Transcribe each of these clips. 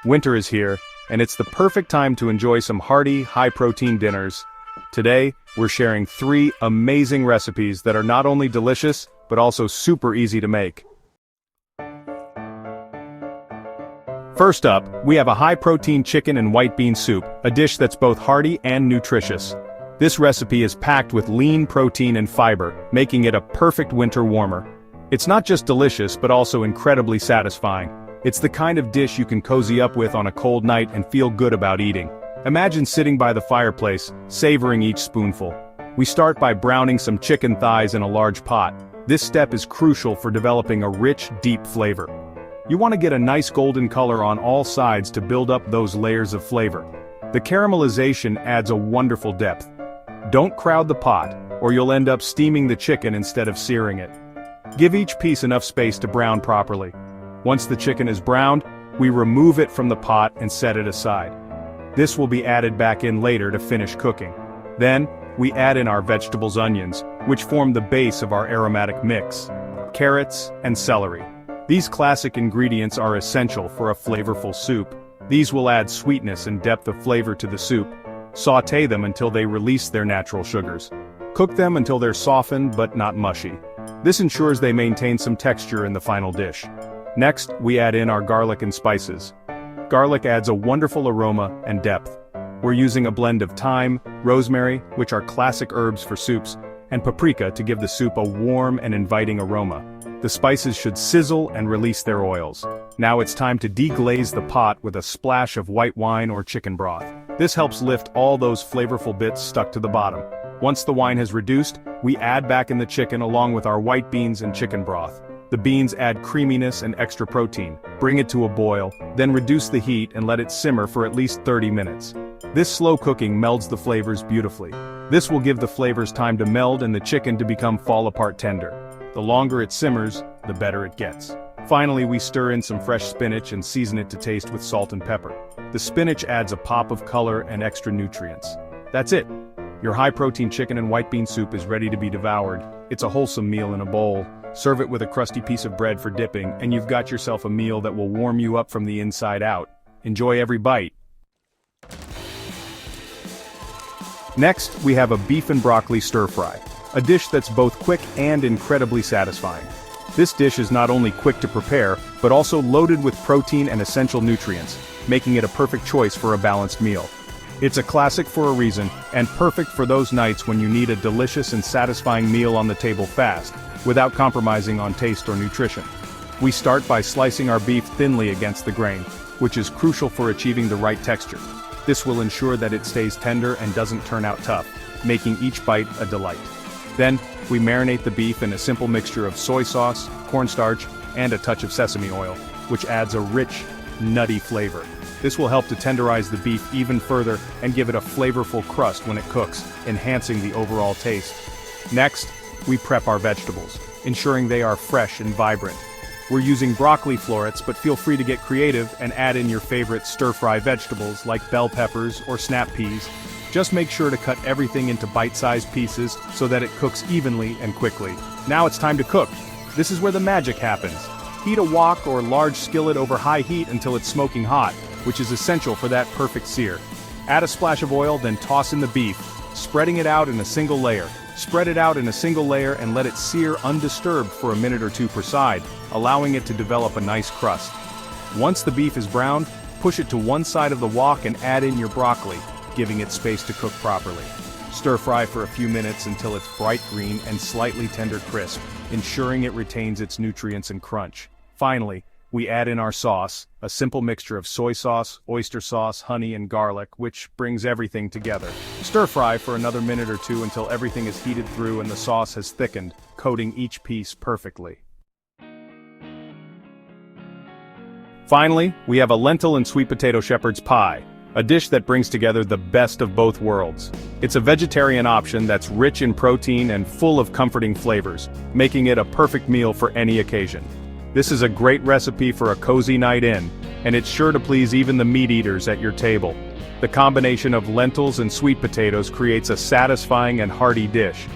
Winter is here, and it's the perfect time to enjoy some hearty, high-protein dinners. Today, we're sharing 3 amazing recipes that are not only delicious, but also super easy to make. First up, we have a high-protein chicken and white bean soup, a dish that's both hearty and nutritious. This recipe is packed with lean protein and fiber, making it a perfect winter warmer. It's not just delicious, but also incredibly satisfying. It's the kind of dish you can cozy up with on a cold night and feel good about eating. Imagine sitting by the fireplace, savoring each spoonful. We start by browning some chicken thighs in a large pot. This step is crucial for developing a rich, deep flavor. You want to get a nice golden color on all sides to build up those layers of flavor. The caramelization adds a wonderful depth. Don't crowd the pot, or you'll end up steaming the chicken instead of searing it. Give each piece enough space to brown properly. Once the chicken is browned, we remove it from the pot and set it aside. This will be added back in later to finish cooking. Then, we add in our vegetables, onions, which form the base of our aromatic mix. Carrots and celery. These classic ingredients are essential for a flavorful soup. These will add sweetness and depth of flavor to the soup. Sauté them until they release their natural sugars. Cook them until they're softened but not mushy. This ensures they maintain some texture in the final dish. Next, we add in our garlic and spices. Garlic adds a wonderful aroma and depth. We're using a blend of thyme, rosemary, which are classic herbs for soups, and paprika to give the soup a warm and inviting aroma. The spices should sizzle and release their oils. Now it's time to deglaze the pot with a splash of white wine or chicken broth. This helps lift all those flavorful bits stuck to the bottom. Once the wine has reduced, we add back in the chicken along with our white beans and chicken broth. The beans add creaminess and extra protein. Bring it to a boil, then reduce the heat and let it simmer for at least 30 minutes. This slow cooking melds the flavors beautifully. This will give the flavors time to meld and the chicken to become fall-apart tender. The longer it simmers, the better it gets. Finally, we stir in some fresh spinach and season it to taste with salt and pepper. The spinach adds a pop of color and extra nutrients. That's it. Your high-protein chicken and white bean soup is ready to be devoured. It's a wholesome meal in a bowl. Serve it with a crusty piece of bread for dipping, and you've got yourself a meal that will warm you up from the inside out. Enjoy every bite. Next, we have a beef and broccoli stir-fry, a dish that's both quick and incredibly satisfying. This dish is not only quick to prepare, but also loaded with protein and essential nutrients, making it a perfect choice for a balanced meal. It's a classic for a reason, and perfect for those nights when you need a delicious and satisfying meal on the table fast, without compromising on taste or nutrition. We start by slicing our beef thinly against the grain, which is crucial for achieving the right texture. This will ensure that it stays tender and doesn't turn out tough, making each bite a delight. Then, we marinate the beef in a simple mixture of soy sauce, cornstarch, and a touch of sesame oil, which adds a rich, nutty flavor. This will help to tenderize the beef even further and give it a flavorful crust when it cooks, enhancing the overall taste. Next, we prep our vegetables, ensuring they are fresh and vibrant. We're using broccoli florets, but feel free to get creative and add in your favorite stir-fry vegetables like bell peppers or snap peas. Just make sure to cut everything into bite-sized pieces so that it cooks evenly and quickly. Now it's time to cook. This is where the magic happens. Heat a wok or large skillet over high heat until it's smoking hot, which is essential for that perfect sear. Add a splash of oil, then toss in the beef, spreading it out in a single layer. Spread it out in a single layer and let it sear undisturbed for a minute or 2 per side, allowing it to develop a nice crust. Once the beef is browned, push it to one side of the wok and add in your broccoli, giving it space to cook properly. Stir fry for a few minutes until it's bright green and slightly tender crisp, ensuring it retains its nutrients and crunch. Finally, we add in our sauce, a simple mixture of soy sauce, oyster sauce, honey, and garlic, which brings everything together. Stir fry for another minute or 2 until everything is heated through and the sauce has thickened, coating each piece perfectly. Finally, we have a lentil and sweet potato shepherd's pie, a dish that brings together the best of both worlds. It's a vegetarian option that's rich in protein and full of comforting flavors, making it a perfect meal for any occasion. This is a great recipe for a cozy night in, and it's sure to please even the meat eaters at your table. The combination of lentils and sweet potatoes creates a satisfying and hearty dish.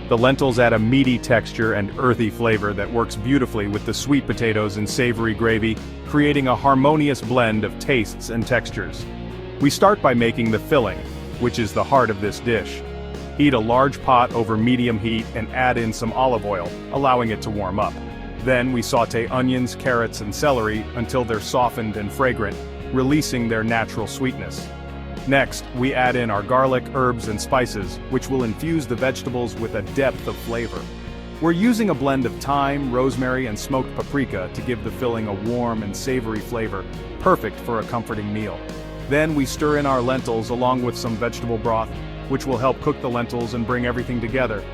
The lentils add a meaty texture and earthy flavor that works beautifully with the sweet potatoes and savory gravy, creating a harmonious blend of tastes and textures. We start by making the filling, which is the heart of this dish. Heat a large pot over medium heat and add in some olive oil, allowing it to warm up. Then we sauté onions, carrots, and celery until they're softened and fragrant, releasing their natural sweetness. Next, we add in our garlic, herbs, and spices, which will infuse the vegetables with a depth of flavor. We're using a blend of thyme, rosemary, and smoked paprika to give the filling a warm and savory flavor, perfect for a comforting meal. Then we stir in our lentils along with some vegetable broth, which will help cook the lentils and bring everything together.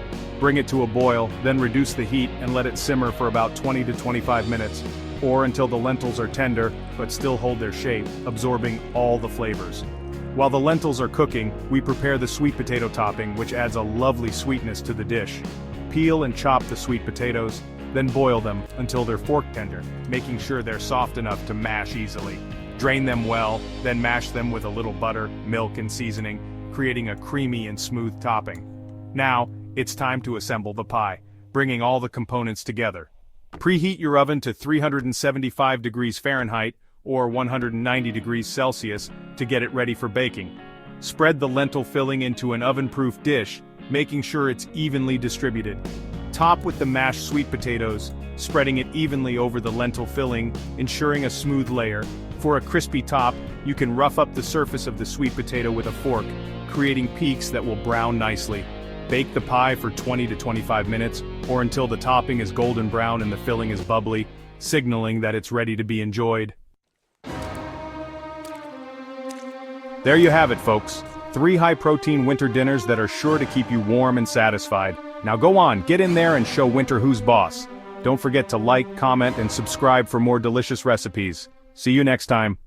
Bring it to a boil, then reduce the heat and let it simmer for about 20 to 25 minutes, or until the lentils are tender but still hold their shape, absorbing all the flavors. While the lentils are cooking, we prepare the sweet potato topping, which adds a lovely sweetness to the dish. Peel and chop the sweet potatoes, then boil them until they're fork tender, making sure they're soft enough to mash easily. Drain them well, then mash them with a little butter, milk, and seasoning, creating a creamy and smooth topping. Now, it's time to assemble the pie, bringing all the components together. Preheat your oven to 375 degrees Fahrenheit or 190 degrees Celsius to get it ready for baking. Spread the lentil filling into an oven-proof dish, making sure it's evenly distributed. Top with the mashed sweet potatoes, spreading it evenly over the lentil filling, ensuring a smooth layer. For a crispy top, you can rough up the surface of the sweet potato with a fork, creating peaks that will brown nicely. Bake the pie for 20 to 25 minutes, or until the topping is golden brown and the filling is bubbly, signaling that it's ready to be enjoyed. There you have it, folks. 3 high-protein winter dinners that are sure to keep you warm and satisfied. Now go on, get in there and show winter who's boss. Don't forget to like, comment, and subscribe for more delicious recipes. See you next time.